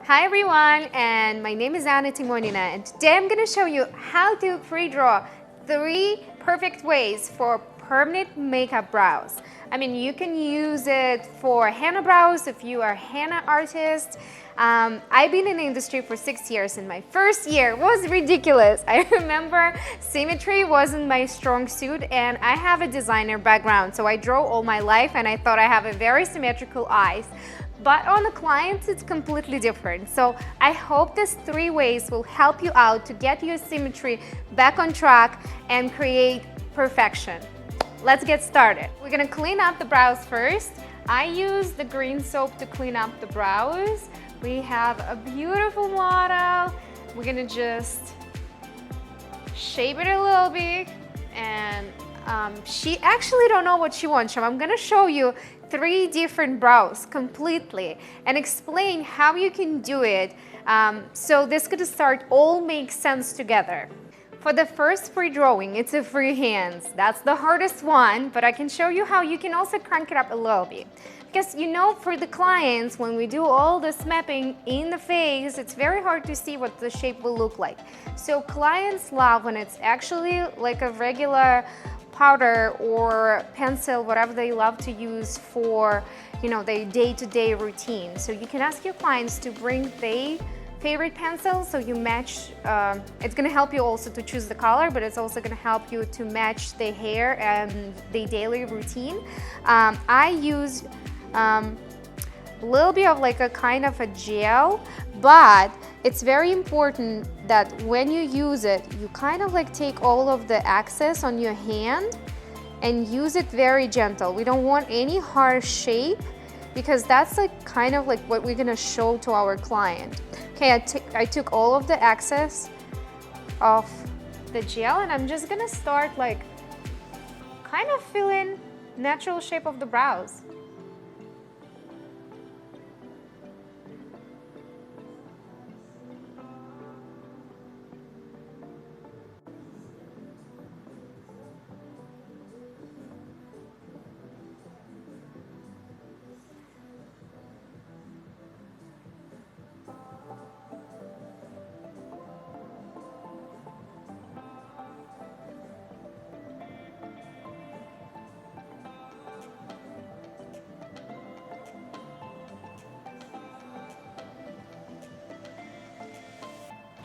Hi everyone, and my name is Timonina, and today I'm going to show you how to pre-draw 3 perfect ways for permanent makeup brows. I mean, you can use it for henna brows if you are a henna artist. I've been in the industry for 6 years, and my first year was ridiculous. I remember symmetry wasn't my strong suit, and I have a designer background, so I draw all my life and I thought I have a very symmetrical eyes. But on the clients, it's completely different. So I hope these 3 ways will help you out to get your symmetry back on track and create perfection. Let's get started. We're gonna clean up the brows first. I use the green soap to clean up the brows. We have a beautiful model. We're gonna just shape it a little bit, and she actually don't know what she wants, so I'm gonna show you 3 different brows completely and explain how you can do it, so this could start all make sense together. For the first pre-drawing, it's a freehand. That's the hardest one, but I can show you how you can also crank it up a little bit. Because you know, for the clients, when we do all this mapping in the face, it's very hard to see what the shape will look like. So clients love when it's actually like a regular powder or pencil, whatever they love to use for, you know, their day-to-day routine. So you can ask your clients to bring their favorite pencil, so you match. It's gonna help you also to choose the color, but it's also gonna help you to match their hair and their daily routine. I use a little bit of like a kind of a gel, but it's very important that when you use it, you kind of like take all of the excess on your hand and use it very gentle. We don't want any harsh shape, because that's like kind of like what we're gonna show to our client. Okay, I took all of the excess of the gel, and I'm just gonna start like kind of filling natural shape of the brows.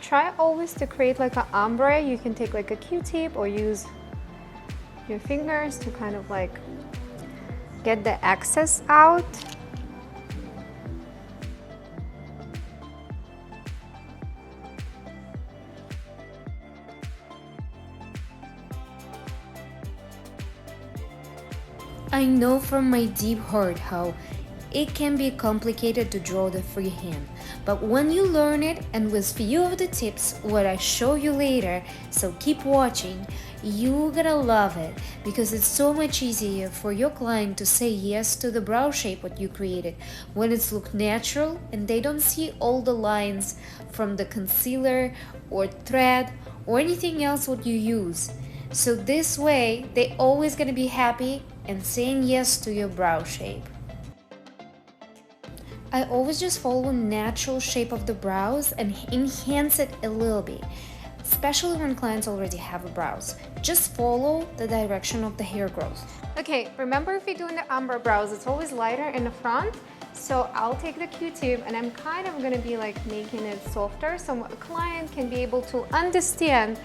Try always to create like an ombre. You can take like a Q-tip or use your fingers to kind of like get the excess out. I know from my deep heart how it can be complicated to draw the freehand, but when you learn it, and with few of the tips what I show you later, so keep watching, you're gonna love it, because it's so much easier for your client to say yes to the brow shape what you created when it's look natural and they don't see all the lines from the concealer or thread or anything else what you use. So this way they always gonna be happy and saying yes to your brow shape. I always just follow natural shape of the brows and enhance it a little bit, especially when clients already have brows. Just follow the direction of the hair growth. Okay, remember if you're doing the ombre brows, it's always lighter in the front. So I'll take the Q-tip and I'm kind of gonna be like making it softer so a client can be able to understand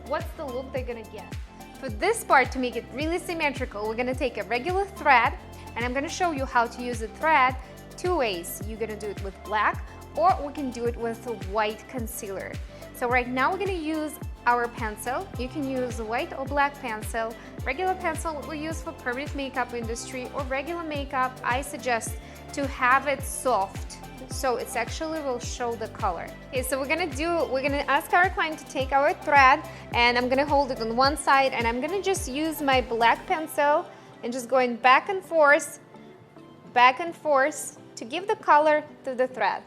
what's the look they're gonna get. For this part, to make it really symmetrical, we're gonna take a regular thread, and I'm gonna show you how to use the thread 2 ways. You're gonna do it with black, or we can do it with a white concealer. So right now we're gonna use our pencil. You can use a white or black pencil. Regular pencil what we use for permanent makeup industry or regular makeup, I suggest to have it soft, so it's actually will show the color. Okay, so we're gonna ask our client to take our thread, and I'm gonna hold it on one side, and I'm gonna just use my black pencil and just going back and forth to give the color to the thread.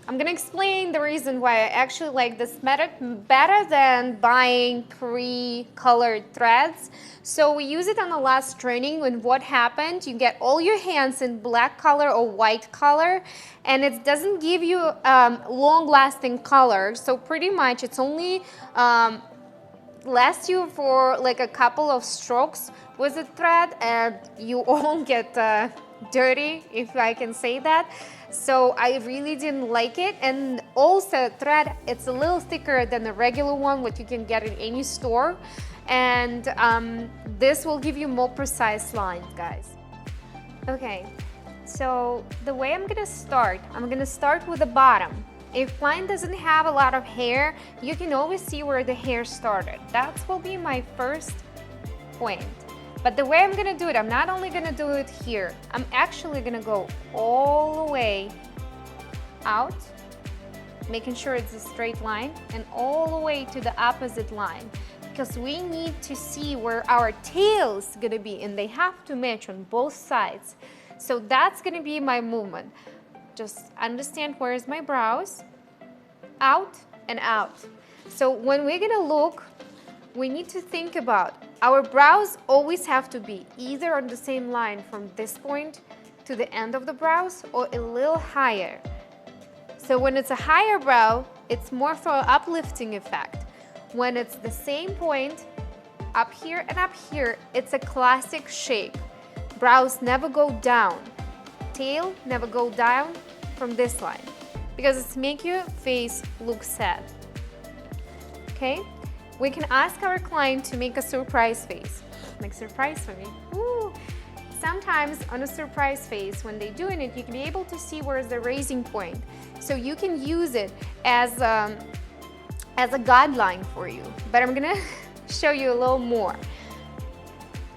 I'm gonna explain the reason why I actually like this method better than buying pre-colored threads. So we use it on the last training, when what happened, you get all your hands in black color or white color, and it doesn't give you long-lasting color. So pretty much it's only lasts you for like a couple of strokes with the thread, and you won't get dirty, if I can say that. So I really didn't like it. And also thread, it's a little thicker than the regular one, what you can get in any store, and this will give you more precise lines, guys. Okay, so the way I'm gonna start with the bottom. If client doesn't have a lot of hair, you can always see where the hair started. That will be my first point. But the way I'm gonna do it, I'm not only gonna do it here, I'm actually gonna go all the way out, making sure it's a straight line, and all the way to the opposite line, because we need to see where our tail is gonna be, and they have to match on both sides. So that's gonna be my movement. Just understand where is my brows, out and out. So when we're gonna look, we need to think about our brows always have to be either on the same line from this point to the end of the brows, or a little higher. So when it's a higher brow, it's more for an uplifting effect. When it's the same point up here and up here, it's a classic shape. Brows never go down. Tail never go down from this line, because it's make your face look sad. Okay, we can ask our client to make a surprise face. Make surprise for me. Ooh. Sometimes on a surprise face, when they're doing it, you can be able to see where's the raising point, so you can use it as a guideline for you. But I'm gonna show you a little more.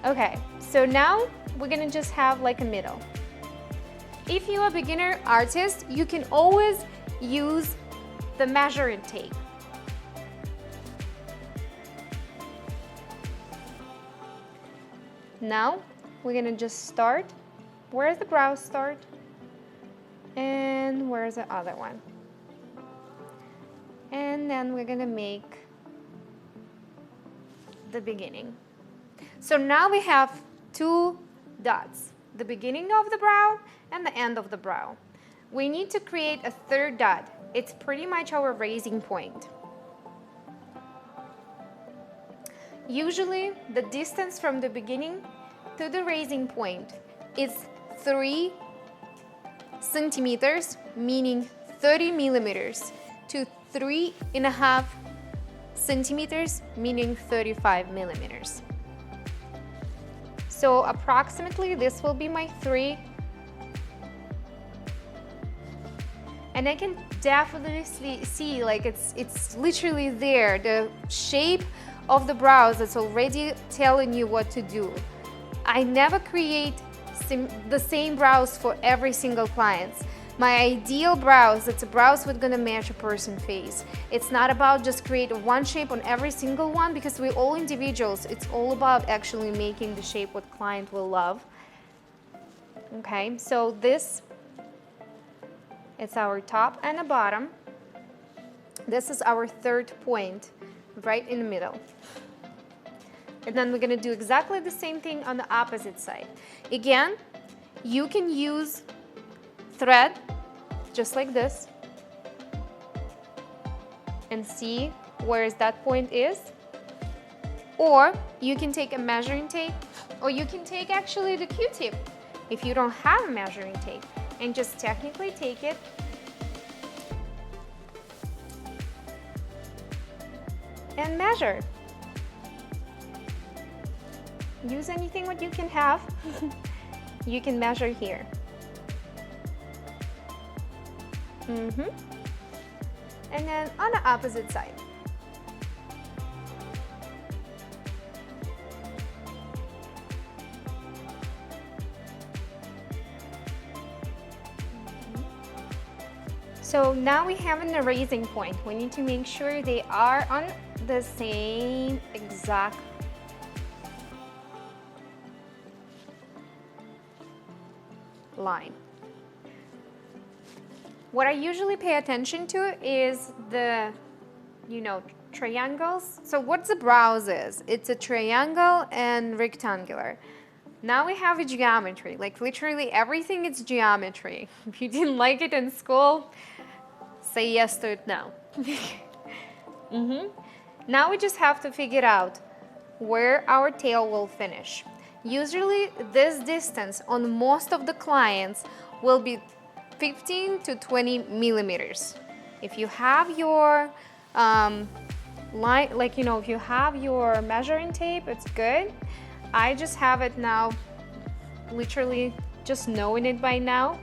Okay, so now we're gonna just have like a middle. If you're a beginner artist, you can always use the measuring tape. Now we're gonna just start. Where's the brow start? And where's the other one? And then we're gonna make the beginning. So now we have two dots, the beginning of the brow and the end of the brow. We need to create a third dot. It's pretty much our raising point. Usually the distance from the beginning to the raising point is 3 centimeters, meaning 30 millimeters, to 3.5 centimeters, meaning 35 millimeters. So approximately this will be my 3. And I can definitely see like it's literally there. The shape of the brows is already telling you what to do. I never create the same brows for every single client. My ideal brows, it's a brows that's gonna match a person's face. It's not about just create one shape on every single one, because we're all individuals. It's all about actually making the shape what client will love. Okay, so this, it's our top and the bottom. This is our third point, right in the middle. And then we're gonna do exactly the same thing on the opposite side. Again, you can use thread just like this and see where that point is, or you can take a measuring tape, or you can take actually the Q-tip if you don't have a measuring tape, and just technically take it and measure. Use anything what you can have. You can measure here. And then on the opposite side. So now we have an erasing point. We need to make sure they are on the same exact line. What I usually pay attention to is the, triangles. So what the brows is, it's a triangle and rectangular. Now we have a geometry, like literally everything is geometry. If you didn't like it in school, say yes to it now. Now we just have to figure out where our tail will finish. Usually this distance on most of the clients will be 15 to 20 millimeters. If you have your line, if you have your measuring tape, it's good. I just have it now, literally just knowing it by now.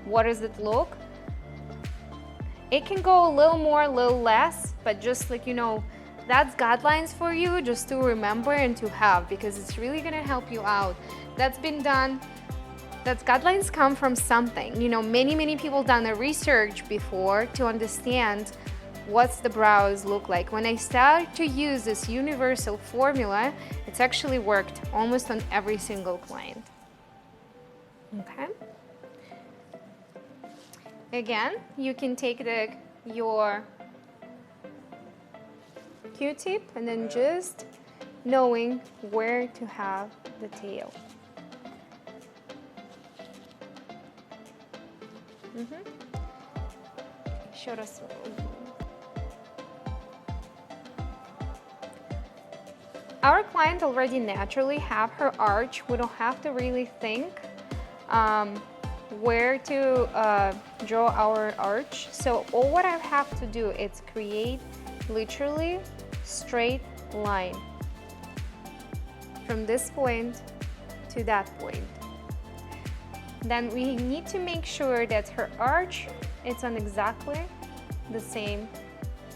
What does it look? It can go a little more, a little less, but just that's guidelines for you just to remember and to have, because it's really gonna help you out. That's been done. That's guidelines come from something. Many people done the research before to understand what's the brows look like. When I started to use this universal formula, it's actually worked almost on every single client. Okay. Again, you can take your Q-tip and then just knowing where to have the tail. Show us. Our client already naturally have her arch. We don't have to really think where to draw our arch. So all what I have to do is create literally straight line from this point to that point. Then we need to make sure that her arch is on exactly the same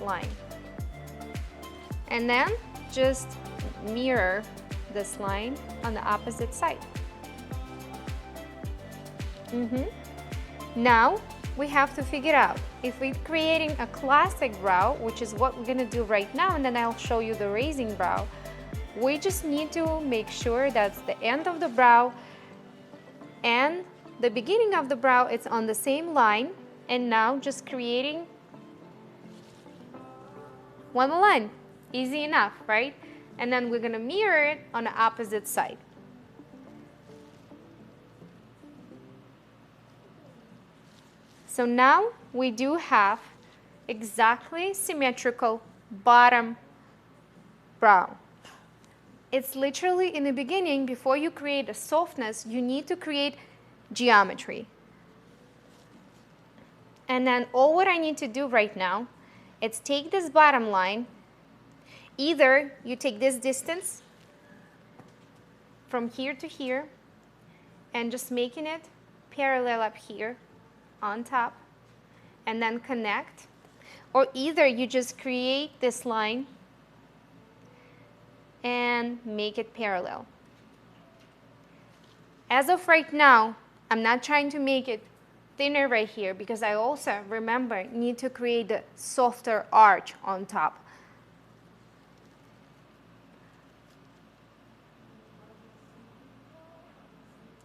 line. And then just mirror this line on the opposite side. Now we have to figure out if we're creating a classic brow, which is what we're gonna do right now, and then I'll show you the raising brow. We just need to make sure that's the end of the brow and the beginning of the brow is on the same line, and now just creating one line. Easy enough, right? And then we're gonna mirror it on the opposite side. So now we do have exactly symmetrical bottom brow. It's literally in the beginning, before you create a softness, you need to create geometry. And then all what I need to do right now is take this bottom line. Either you take this distance from here to here and just making it parallel up here on top and then connect, or either you just create this line and make it parallel. As of right now, I'm not trying to make it thinner right here because I also, remember, need to create the softer arch on top.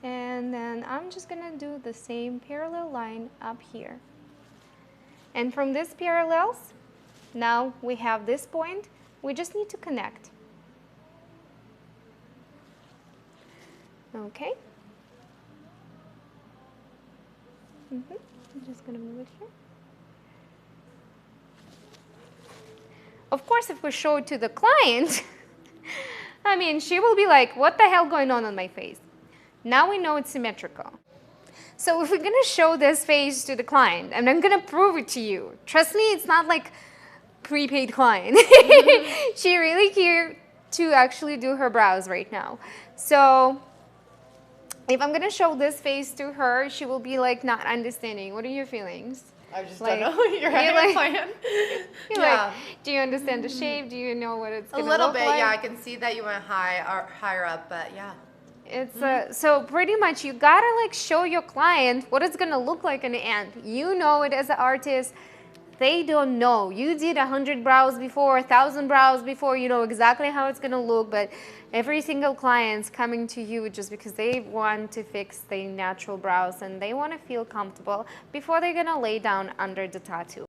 And then I'm just gonna do the same parallel line up here. And from these parallels, now we have this point, we just need to connect. Okay. I'm just gonna move it here. Of course, if we show it to the client, I mean, she will be like, what the hell going on my face? Now we know it's symmetrical. So if we're gonna show this face to the client, and I'm gonna prove it to you, trust me, it's not like prepaid client. She really here to actually do her brows right now. So if I'm gonna show this face to her, she will be like not understanding. What are your feelings? I just don't know. You're having a plan. Like, do you understand the shape? Do you know what it's gonna look like? A little bit, yeah. I can see that you went higher up, but yeah. It's so pretty much you gotta like show your client what it's gonna look like in the end. You know it as an artist. they don't know. You did 100 brows before, 1,000 brows before, you know exactly how it's gonna look, but every single client's coming to you just because they want to fix their natural brows and they want to feel comfortable before they're gonna lay down under the tattoo.